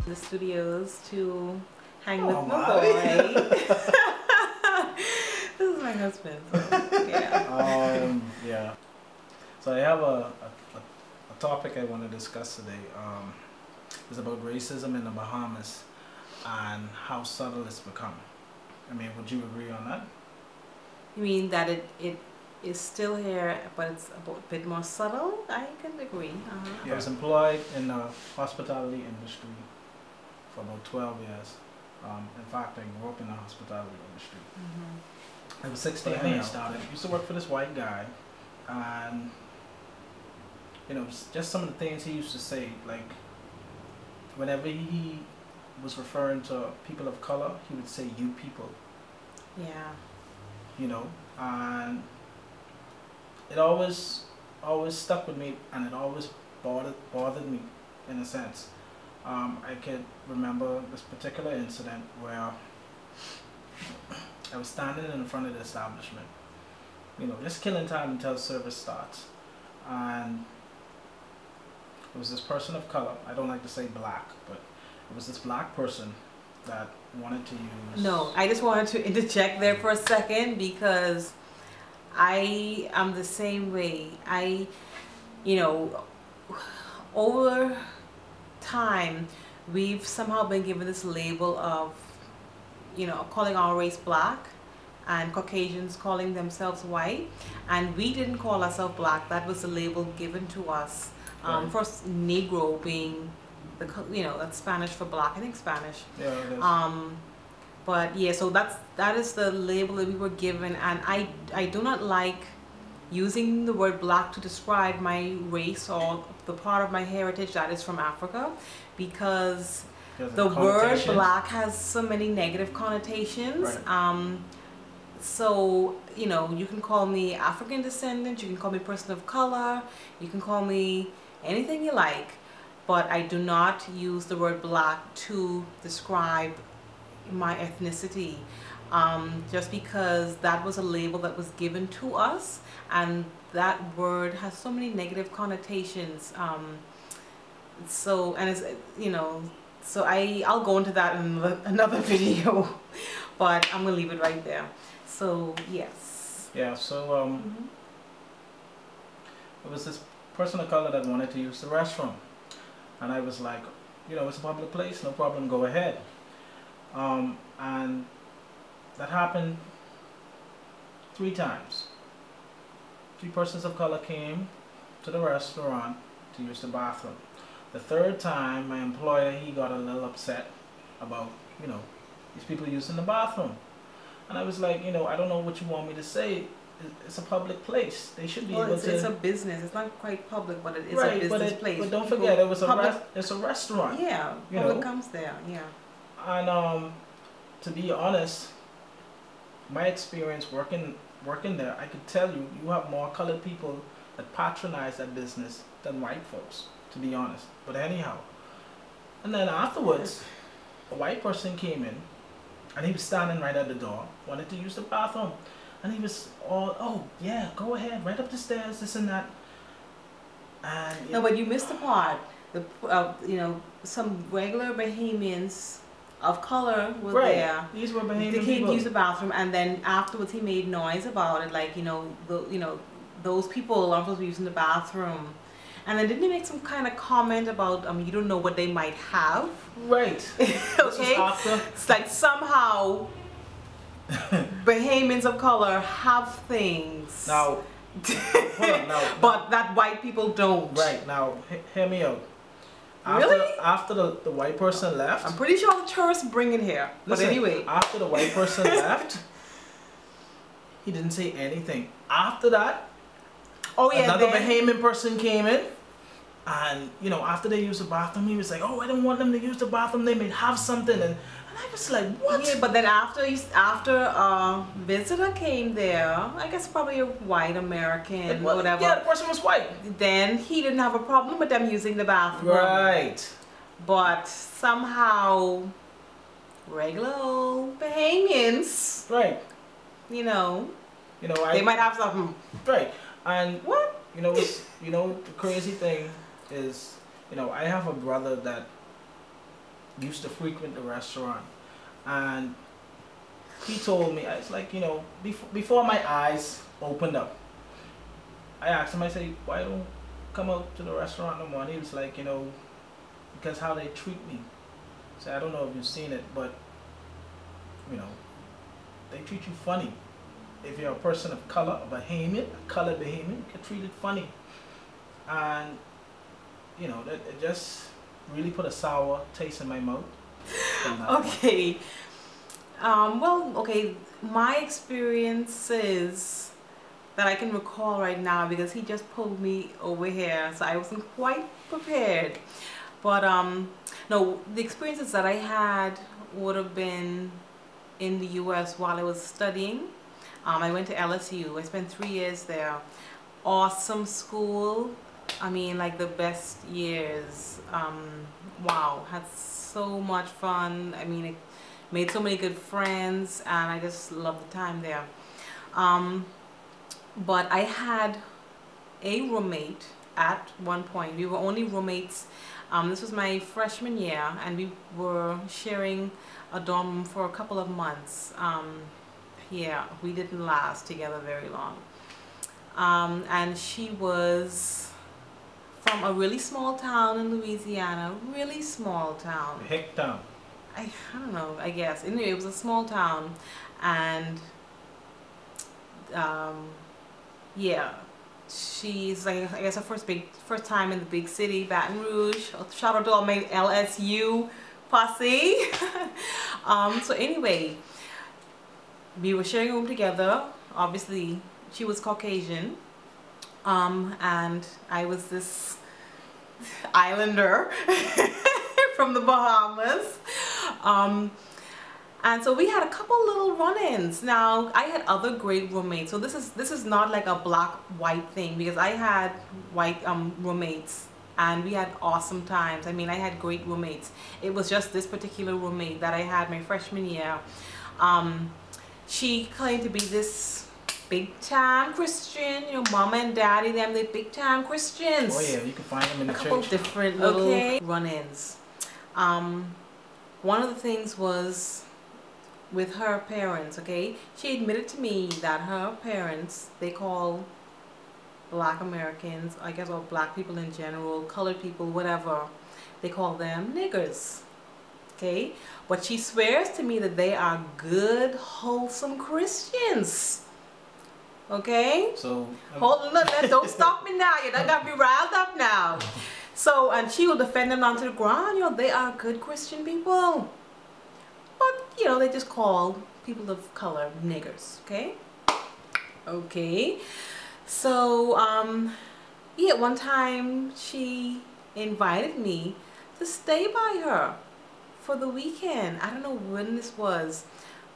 the studios to hang with my boy. This is my husband. So, yeah. Yeah. So I have a topic I want to discuss today. It's about racism in the Bahamas and how subtle it's become. I mean, would you agree on that? You mean that it is still here, but it's a bit more subtle? I can agree. Yeah. I was employed in the hospitality industry for about 12 years. In fact, I grew up in the hospitality industry. I was 16 when I started. I used to work for this white guy, and you know, just some of the things he used to say, like whenever he was referring to people of color, he would say "you people." Yeah. You know, and it always stuck with me, and it always bothered me in a sense. I could remember this particular incident where I was standing in front of the establishment, you know, just killing time until service starts, and it was this person of color. I don't like to say black, but it was this black person that wanted to use... No, I just wanted to interject there for a second because I am the same way. You know, over time, we've somehow been given this label of, you know, calling our race black and Caucasians calling themselves white, and we didn't call ourselves black. That was the label given to us. Right. First, Negro being the, you know, that's Spanish for black. I think Spanish. Yeah, it is. But yeah, so that is the label that we were given, and I do not like using the word black to describe my race or the part of my heritage that is from Africa, because the word black has so many negative connotations. Right. So, you know, you can call me African descendant, you can call me person of color, you can call me anything you like, but I do not use the word black to describe my ethnicity, just because that was a label that was given to us, and that word has so many negative connotations. So, and it's, you know, so I'll go into that in another video, but I'm gonna leave it right there. So yes. Yeah. So it was this person of color that wanted to use the restroom, and I was like, you know, it's a public place, no problem, go ahead. And that happened 3 times. 3 persons of color came to the restaurant to use the bathroom. The 3rd time, my employer, he got a little upset about, you know, these people using the bathroom. And I was like, you know, I don't know what you want me to say. It's a public place. They should be able to... It's a business. It's not quite public, but it is right, a business place. But don't forget, it was it's a restaurant. Yeah, public comes there, yeah. And to be honest, my experience working there, I could tell you, you have more colored people that patronize that business than white folks, to be honest. But anyhow, and then afterwards, a white person came in, and he was standing right at the door, wanted to use the bathroom, and he was all, oh yeah, go ahead, right up the stairs, this and that. And no, but you missed the part. You know, some regular Bahamians of color were there. These were Bahamian they came people. to use the bathroom, and then afterwards he made noise about it, like, you know, those people aren't supposed to be using the bathroom. And then didn't he make some kind of comment about you don't know what they might have? Right. Okay. It's like somehow Bahamians of color have things. Now, hold on, now, but that white people don't. Right. Now, hear me out. Really? After the white person left, I'm pretty sure the tourists bring it here. Listen, but anyway, after the white person left, he didn't say anything. After that, another Bahamian person came in, and you know, after they used the bathroom, he was like, "Oh, I don't want them to use the bathroom. They may have something." And I was like, "What?" Yeah, but then after a visitor came there, I guess probably a white American or whatever. Yeah, the person was white. Then he didn't have a problem with them using the bathroom. Right. But somehow, regular old Bahamians, right? You know, they might have something. Right. And what? You know, the crazy thing is, you know, I have a brother that used to frequent the restaurant, and he told me, it's like, you know, before my eyes opened up, I asked him, I said, why don't come out to the restaurant no more? And he was like, you know, because how they treat me. So I don't know if you've seen it, but you know, they treat you funny. If you're a person of color, a Bahamian, a colored Bahamian, you get treated funny. And you know, it just really put a sour taste in my mouth. Okay. Well, okay, my experiences that I can recall right now, because he just pulled me over here, so I wasn't quite prepared. But no, the experiences that I had would have been in the US while I was studying. I went to LSU. I spent 3 years there. Awesome school. I mean, like the best years. Wow, had so much fun. I mean, it made so many good friends, and I just loved the time there. But I had a roommate at one point. We were only roommates. This was my freshman year, and we were sharing a dorm room for a couple of months. Yeah, we didn't last together very long. And she was from a really small town in Louisiana, really small town. Heck town. I don't know, I guess. Anyway, it was a small town, and yeah, she's like, I guess her first time in the big city, Baton Rouge. Shout out to all my LSU posse. So anyway, we were sharing a room together. Obviously, she was Caucasian, and I was this islander from the Bahamas. And so we had a couple little run-ins. Now, I had other great roommates. So this is not like a black-white thing, because I had white roommates, and we had awesome times. I mean, I had great roommates. It was just this particular roommate that I had my freshman year. She claimed to be this big-time Christian, you know, mama and daddy, them, they big-time Christians. Oh yeah, you can find them in the church. A couple different little run-ins. One of the things was with her parents, okay? She admitted to me that her parents, they call black Americans, I guess, or black people in general, colored people, whatever, they call them niggers, okay? But she swears to me that they are good, wholesome Christians, okay? So hold on, don't stop me now. You done got me riled up now. So, and she will defend them down to the ground. You know, they are good Christian people. But, you know, they just call people of color niggers, okay? Okay. So, yeah, one time she invited me to stay by her for the weekend. I don't know when this was,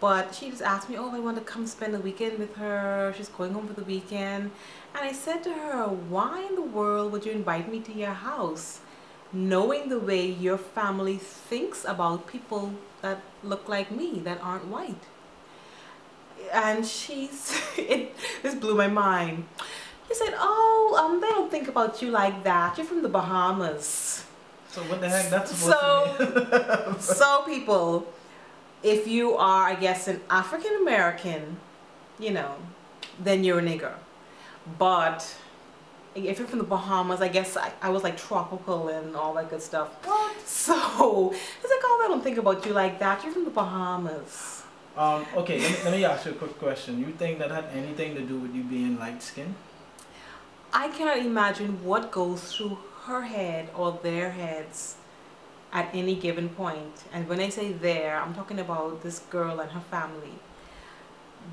but she just asked me, oh, I want to come spend the weekend with her. She's going home for the weekend. And I said to her, why in the world would you invite me to your house, knowing the way your family thinks about people that look like me, that aren't white? And this blew my mind. She said, oh, they don't think about you like that. You're from the Bahamas. So what the heck that's supposed to mean? So people, if you are, I guess, an African American, you know, then you're a nigger. But if you're from the Bahamas, I guess I was like tropical and all that good stuff. What? So it's like, oh, I don't think about you like that. You're from the Bahamas. Okay, let me ask you a quick question. You think that had anything to do with you being light skinned? I cannot imagine what goes through her head or their heads at any given point. And when I say there, I'm talking about this girl and her family.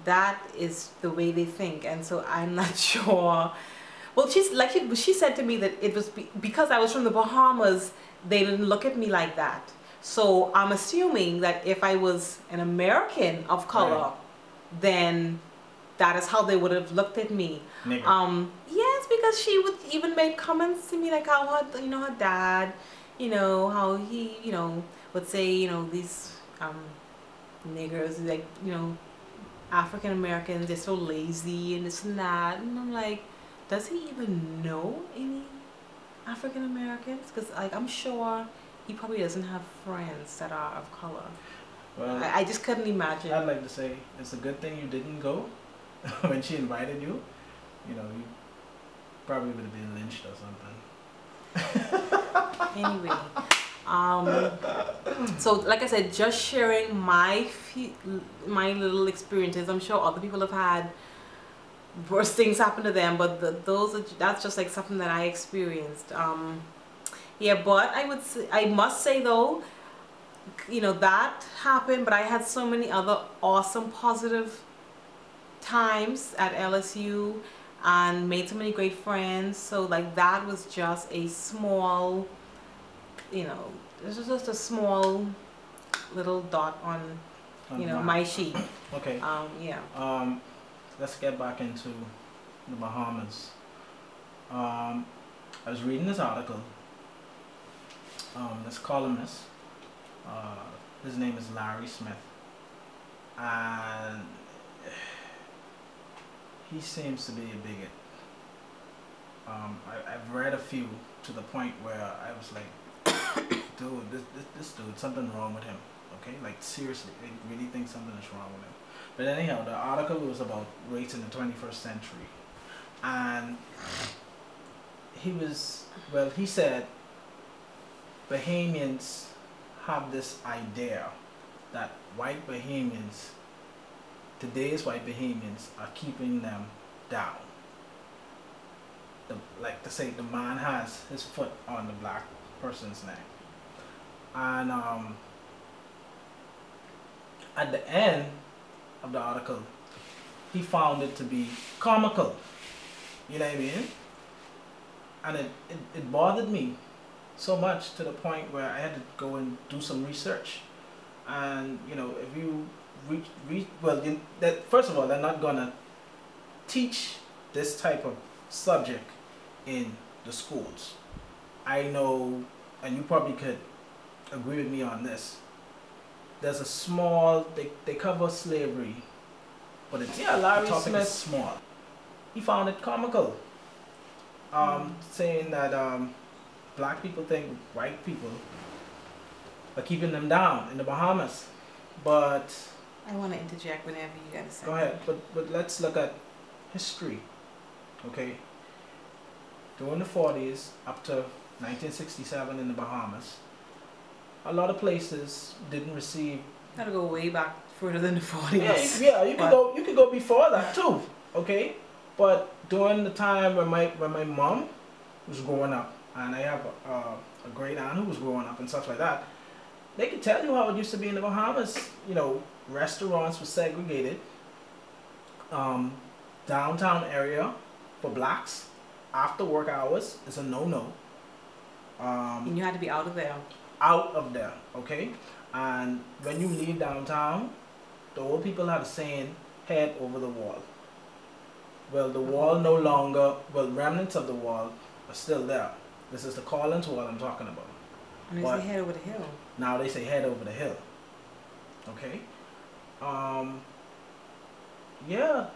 That is the way they think, and so I'm not sure. Well, she said to me that it was because I was from the Bahamas, they didn't look at me like that. So I'm assuming that if I was an American of color, right, then that is how they would have looked at me. Yes, because she would even make comments to me like how her, you know, her dad, you know, how he, you know, would say, you know, these niggers, like, you know, African Americans, they're so lazy and this and that. And I'm like, does he even know any African Americans? Because like I'm sure he probably doesn't have friends that are of color. Well, I just couldn't imagine. I'd like to say it's a good thing you didn't go when she invited you. You know, you probably would have been lynched or something. Anyway, so like I said, just sharing my little experiences. I'm sure other people have had worse things happen to them, but that's just like something that I experienced. Yeah, but I must say though, you know, that happened, but I had so many other awesome positive times at LSU and made so many great friends. So like that was just a small, you know, this was just a small little dot on you know, my sheet. Okay. Yeah. Let's get back into the Bahamas. I was reading this article. This columnist, his name is Larry Smith, and he seems to be a bigot. I've read a few to the point where I was like, dude, this dude, something wrong with him. Okay, like seriously, I really think something is wrong with him. But anyhow, the article was about race in the 21st century, and he said Bahamians have this idea that white Bahamians, today's white Bahamians, are keeping them down. Like to say, the man has his foot on the black person's neck. And at the end of the article, he found it to be comical. You know what I mean? And it bothered me so much to the point where I had to go and do some research. And you know, if you first of all, they're not gonna teach this type of subject in the schools. I know, and you probably could agree with me on this. There's a small, they cover slavery, but it's, yeah, Larry the topic Smith is small. He found it comical, saying that black people think white people are keeping them down in the Bahamas. But I want to interject whenever you got to say. Go ahead, but let's look at history. Okay, during the 40s up to 1967 in the Bahamas, a lot of places didn't receive. Gotta go way back further than the 40s. Yeah, you could go before that too. Okay, but during the time when my mom was growing up, and I have a great aunt who was growing up and stuff like that, they could tell you how it used to be in the Bahamas. You know, restaurants were segregated. Downtown area for blacks after work hours is a no-no. And you had to be out of there. Out of there, okay? And when you leave downtown, the old people had a saying, head over the wall. Well, the wall no longer, well, remnants of the wall are still there. This is the Collins wall I'm talking about. And they say head over the hill. Now they say head over the hill. Okay? Yeah,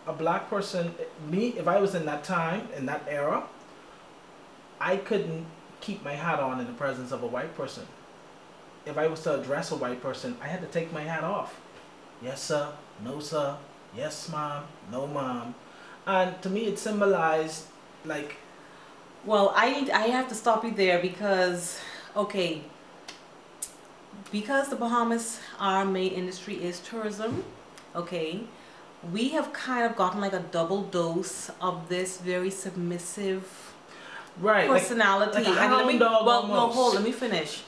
a black person, me, if I was in that time, in that era, I couldn't keep my hat on in the presence of a white person. If I was to address a white person, I had to take my hat off. Yes, sir. No, sir. Yes, ma'am. No, ma'am. And to me, it symbolized like. Well, I have to stop you there because, okay, because the Bahamas, our main industry is tourism. Okay, we have kind of gotten like a double dose of this very submissive. Right, personality. Like let me finish.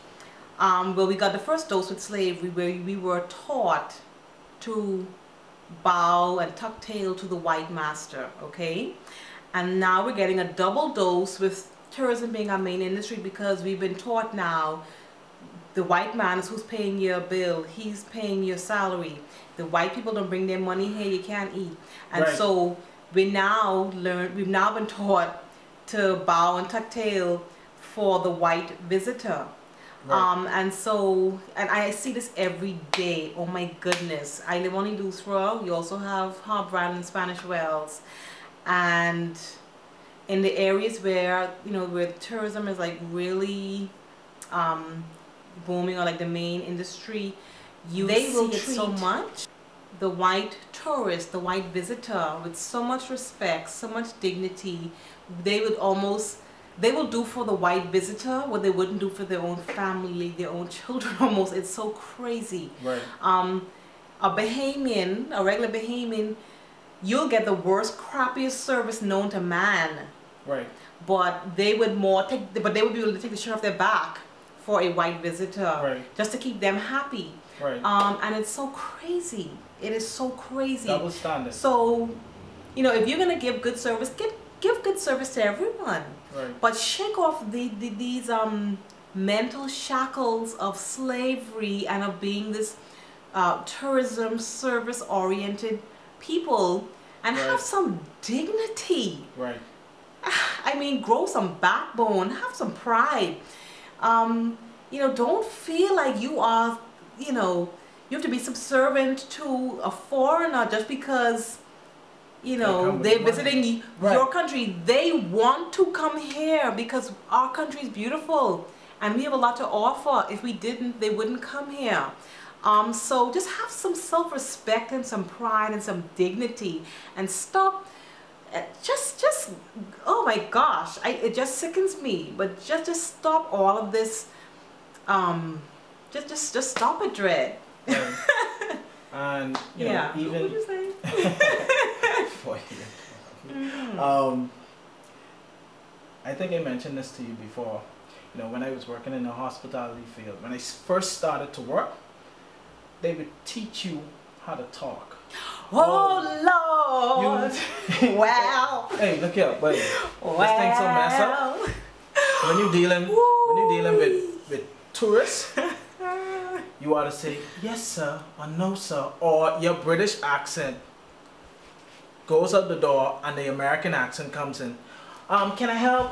Well, we got the first dose with slavery, where we were taught to bow and tuck tail to the white master, okay? And now we're getting a double dose with tourism being our main industry, because we've been taught now the white man is who's paying your bill, he's paying your salary. The white people don't bring their money here, you can't eat. And right. So we've now been taught to bow and tuck tail for the white visitor. Right. And I see this every day. Oh my goodness. I live on Eleutheran. You also have Harbor and Spanish Wells. And in the areas where, you know, where tourism is like really booming or like the main industry, they will treat so much the white tourist, the white visitor with so much respect, so much dignity. They will do for the white visitor what they wouldn't do for their own family, their own children almost. It's so crazy. Right. A Bahamian, a regular Bahamian, you'll get the worst, crappiest service known to man. Right. But they would be able to take the shirt off their back for a white visitor. Right. Just to keep them happy. Right. And it's so crazy. It is so crazy. Double standard. So, you know, if you're gonna give good service, give good service to everyone. Right. But shake off these mental shackles of slavery and of being this tourism service oriented people, and right. have some dignity. Right. I mean, grow some backbone, have some pride. You know, don't feel like you are, you know, you have to be subservient to a foreigner just because, you know, they're visiting your country. They want to come here because our country is beautiful and we have a lot to offer. If we didn't, they wouldn't come here. So just have some self-respect and some pride and some dignity, and stop. Just oh my gosh, it just sickens me. But just stop all of this. Just stop it, Dread. Right. And you know, even what would you say? I think I mentioned this to you before. You know, when I was working in the hospitality field, when I first started to work, they would teach you how to talk. Oh Lord! Wow! Hey, look here, buddy. Wow. This thing's so messed up. When you're dealing with tourists, you ought to say yes sir or no sir, or your British accent goes out the door and the American accent comes in. Can I help?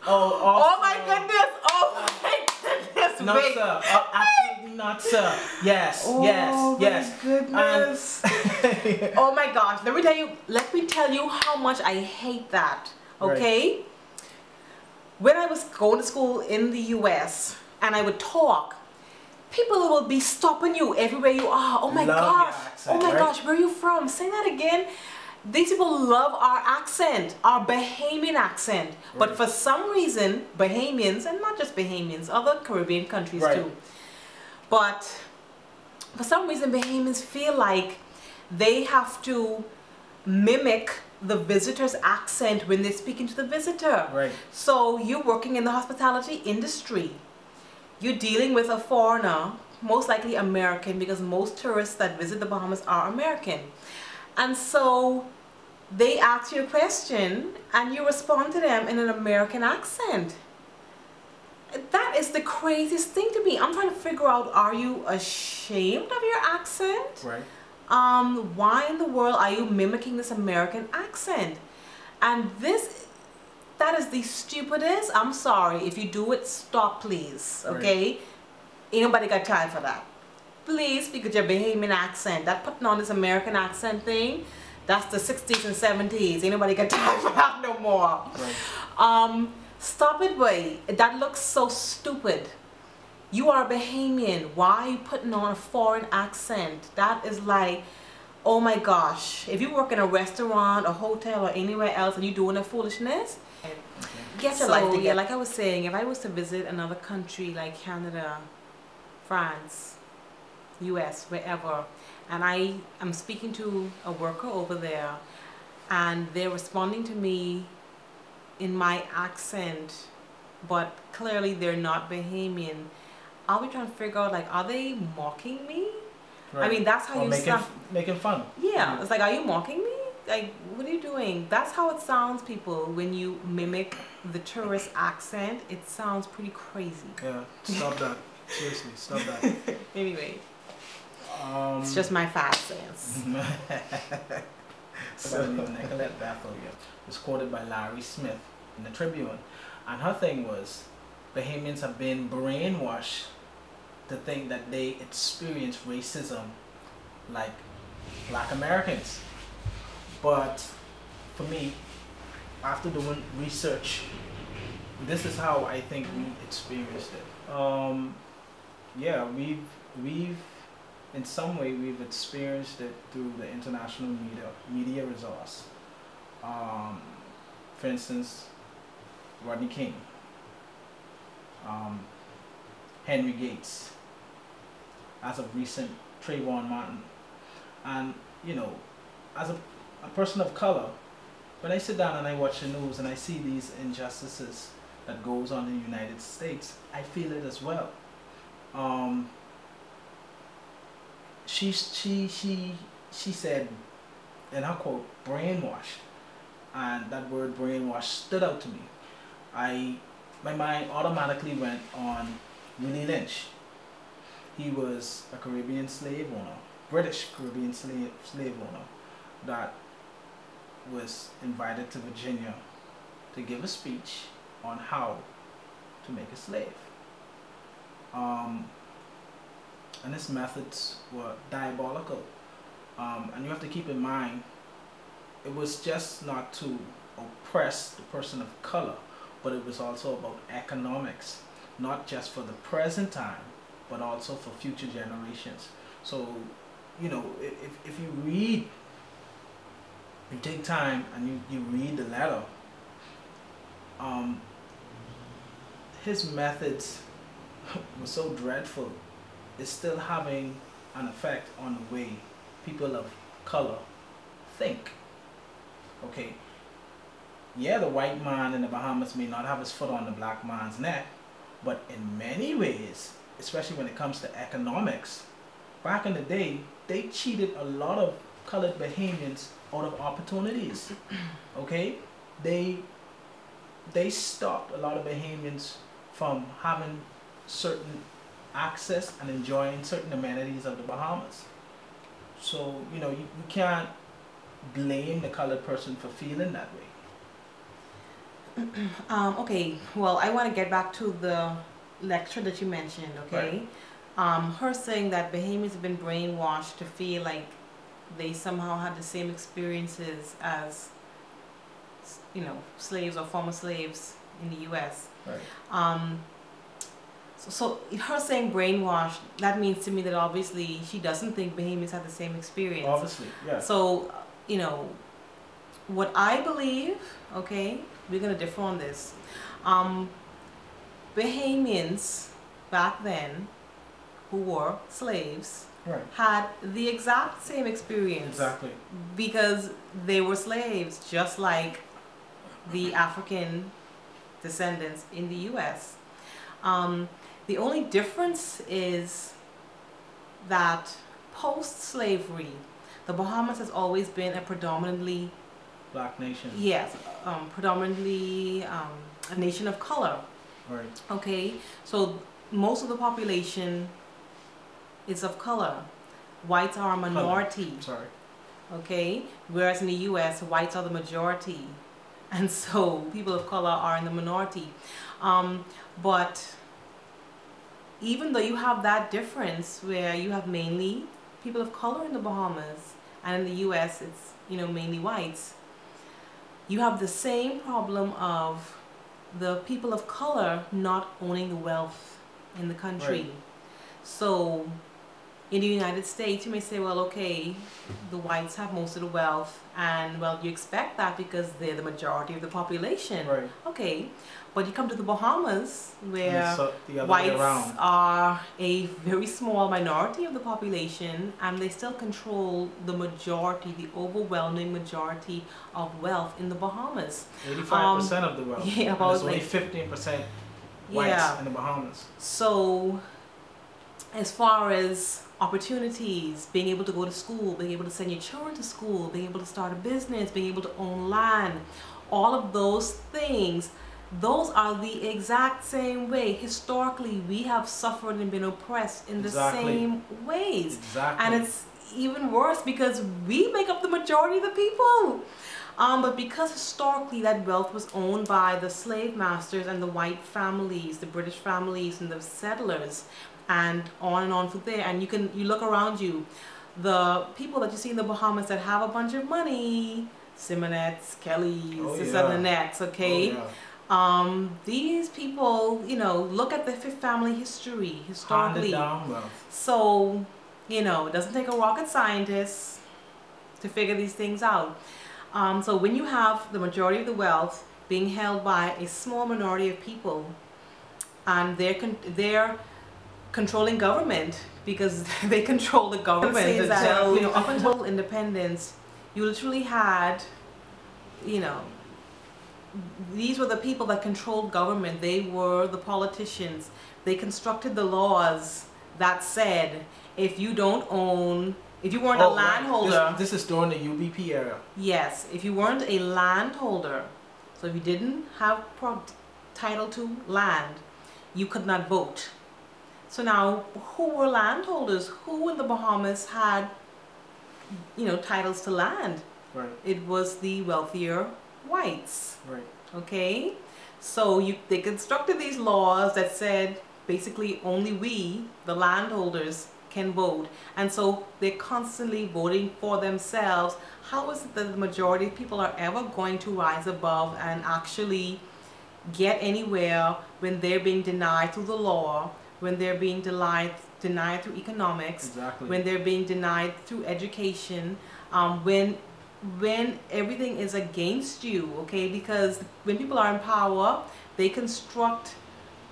Oh my goodness! Oh my goodness! No sir. Absolutely not sir. Yes. Yes. Yes. Oh my goodness! Oh my gosh! Let me tell you how much I hate that. Okay. Right. When I was going to school in the U.S. and I would talk, people will be stopping you everywhere you are. Oh my gosh! Accent, oh my gosh! Where are you from? Say that again. These people love our accent, our Bahamian accent. Right. But for some reason, Bahamians, and not just Bahamians, other Caribbean countries too, but for some reason Bahamians feel like they have to mimic the visitor's accent when they're speaking to the visitor. Right. So you're working in the hospitality industry. You're dealing with a foreigner, most likely American, because most tourists that visit the Bahamas are American. And so they ask you a question and you respond to them in an American accent. That is the craziest thing to me. I'm trying to figure out, are you ashamed of your accent? Right. Why in the world are you mimicking this American accent? And that is the stupidest. I'm sorry. If you do it, stop please. Okay? Right. Ain't nobody got time for that. Please speak with your Bahamian accent. That putting on this American accent thing, that's the 60s and 70s. Ain't nobody got time for that no more. Right. Stop it, boy. That looks so stupid. You are Bahamian. Why are you putting on a foreign accent? That is like, oh my gosh. If you work in a restaurant, a hotel, or anywhere else and you're doing a foolishness, get your life together. Yeah, like I was saying, if I was to visit another country like Canada, France, US, wherever, and I am speaking to a worker over there and they're responding to me in my accent, but clearly they're not Bahamian, I'll be trying to figure out, like, are they mocking me? Right. I mean, that's how you sound. Making fun. Yeah, it's like, are you mocking me? Like, what are you doing? That's how it sounds, people, when you mimic the tourist accent. It sounds pretty crazy. Yeah, stop that. Seriously, stop that. Anyway. It's just my 5 cents. So Nicolette Bethel was quoted by Larry Smith in the Tribune, and her thing was, Bahamians have been brainwashed to think that they experience racism like Black Americans. But for me, after doing research, this is how I think we experienced it. yeah, we've in some way we've experienced it through the international media resource. Um, for instance, Rodney King, um, Henry Gates, as of recent, Trayvon Martin, and you know, as a person of color, when I sit down and I watch the news and I see these injustices that goes on in the United States, I feel it as well. Um, she said, in her quote, brainwash, and that word brainwash stood out to me. My mind automatically went on Willie Lynch. He was a Caribbean slave owner, British Caribbean slave owner, that was invited to Virginia to give a speech on how to make a slave. And his methods were diabolical. And you have to keep in mind, it was just not to oppress the person of color, but it was also about economics, not just for the present time, but also for future generations. So, you know, if you read, you take time and you read the letter, his methods were so dreadful. It's still having an effect on the way people of color think. Okay, yeah, the white man in the Bahamas may not have his foot on the black man's neck, but in many ways, especially when it comes to economics, back in the day, they cheated a lot of colored Bahamians out of opportunities. Okay, they stopped a lot of Bahamians from having certain access and enjoying certain amenities of the Bahamas. So, you know, you can't blame the colored person for feeling that way. Okay, well, I want to get back to the lecture that you mentioned, okay? Right. Her saying that Bahamians have been brainwashed to feel like they somehow had the same experiences as, you know, slaves or former slaves in the U.S. Right. So her saying brainwashed, that means to me that obviously she doesn't think Bahamians have the same experience. Obviously, yeah. So, you know, what I believe, okay, we're going to differ on this. Bahamians back then, who were slaves, right, had the exact same experience. Exactly. Because they were slaves, just like the African descendants in the U.S. The only difference is that post-slavery, the Bahamas has always been a predominantly black nation. Yes, predominantly a nation of color. Right. Okay, so most of the population is of color. Whites are a minority. Sorry. Okay, whereas in the U.S., whites are the majority, and so people of color are in the minority. But even though you have that difference where you have mainly people of color in the Bahamas, and in the U.S. it's, you know, mainly whites, you have the same problem of the people of color not owning the wealth in the country. Right. So in the United States, you may say, well, okay, the whites have most of the wealth, and well, you expect that because they're the majority of the population. Right. Okay, but you come to the Bahamas, where the whites are a very small minority of the population, and they still control the majority, the overwhelming majority of wealth in the Bahamas. 85% of the wealth. Yeah, about and there's only 15% whites in the Bahamas. So, as far as opportunities, being able to go to school, being able to send your children to school, being able to start a business, being able to own land, all of those things, those are the exact same way. Historically, we have suffered and been oppressed in the same ways. Exactly. And it's even worse because we make up the majority of the people. But because historically that wealth was owned by the slave masters and the white families, the British families and the settlers, and on from there, and you look around you, the people that you see in the Bahamas that have a bunch of money, Simonettes, Kellys, and Nets, okay? Oh, These people, you know, look at the fifth family history historically. Handed down wealth. So, you know, it doesn't take a rocket scientist to figure these things out. So when you have the majority of the wealth being held by a small minority of people, and they're controlling government because they control the government. Exactly. You know, up until independence, you literally had, you know, these were the people that controlled government. They were the politicians. They constructed the laws that said if you don't own, if you weren't a landholder. Right. This is during the UBP era. Yes, if you weren't a landholder, so if you didn't have title to land, you could not vote. So now, who were landholders? Who in the Bahamas had, you know, titles to land? Right. It was the wealthier whites. Right. Okay? So they constructed these laws that said basically only we, the landholders, can vote. And so they're constantly voting for themselves. How is it that the majority of people are ever going to rise above and actually get anywhere when they're being denied through the law, when they're being denied through economics, exactly. when they're being denied through education, when everything is against you, okay? Because when people are in power, they construct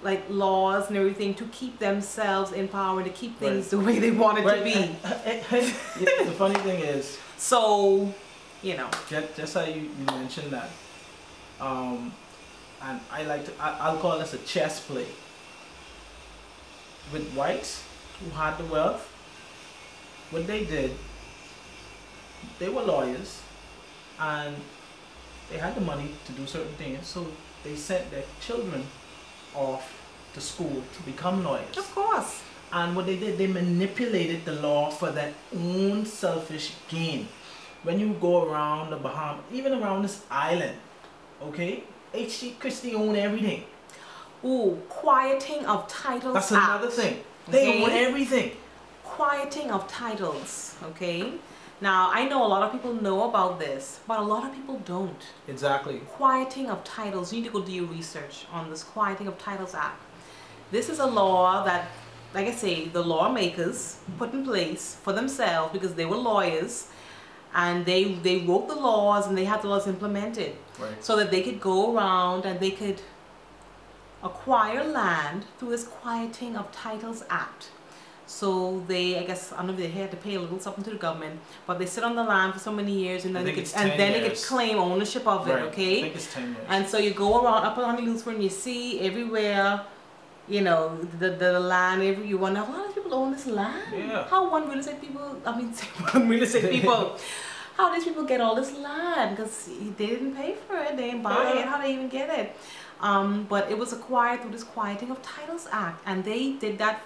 like laws and everything to keep themselves in power and to keep things the way they want it to be. The funny thing is, so, you know, just how you mentioned that, and I'll call this a chess play with whites who had the wealth. What they did, they were lawyers and they had the money to do certain things, so they sent their children off to school to become lawyers. Of course. And what they did, they manipulated the law for their own selfish gain. When you go around the Bahamas, even around this island, okay, H.G. Christie owned everything. Ooh, quieting of titles. That's another thing. They own everything. Quieting of titles, okay? Now, I know a lot of people know about this, but a lot of people don't. Exactly. Quieting of titles. You need to go do your research on this Quieting of Titles Act. This is a law that, like I say, the lawmakers put in place for themselves because they were lawyers, and they wrote the laws and they had the laws implemented, right, so that they could go around and they could acquire land through this Quieting of Titles Act. So they, I guess, I don't know if they had to pay a little something to the government, but they sit on the land for so many years, and then they could claim ownership of it. Okay. I think it's 10 years. And so you go around up on Eleutheran, you see everywhere, you know, the land. You wonder how many people own this land. Yeah. How one real estate people? I mean, one real estate people. How these people get all this land? Because they didn't pay for it, they didn't buy it. How they even get it? But it was acquired through this Quieting of Titles Act, and they did that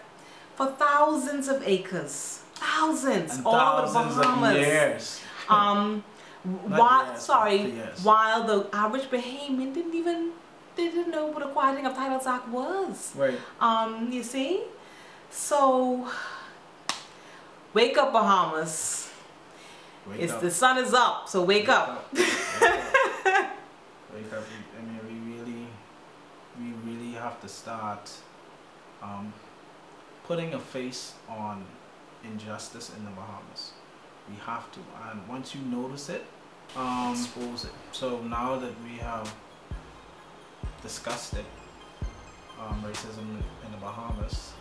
for thousands of acres, thousands, all over the Bahamas. Of years. While the average Bahamian didn't know what a Quieting of Titles Act was. Right. You see, so wake up, Bahamas. The sun is up, so wake up. Wake up. Wake up. I mean, we really have to start putting a face on injustice in the Bahamas. We have to, and once you notice it, expose it. So now that we have discussed it, racism in the Bahamas,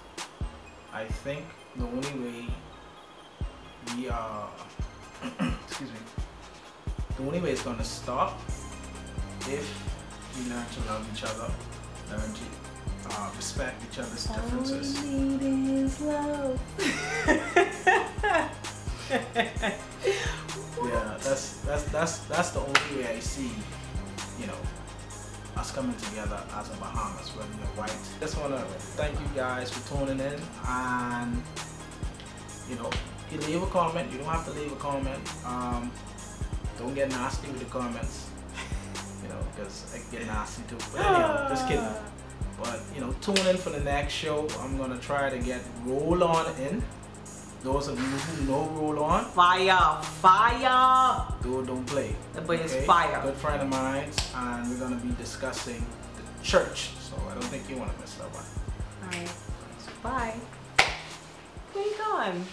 I think the only way we are excuse me, the only way it's going to stop if we learn to love each other, learn to respect each other's differences. All we need is love. Yeah, that's the only way I see, you know, us coming together as a Bahamas, whether you're white. Just want to thank you guys for tuning in, and you know, you leave a comment. You don't have to leave a comment. Don't get nasty with the comments, you know, because I get nasty too. But anyhow, just kidding. But you know, tune in for the next show. I'm gonna try to get Roll On in. Those of you who know Roll On, fire. don't play. The boy is fire. Good friend of mine, and we're gonna be discussing the church. So I don't think you want to miss that one. Alright. Bye. Where you going?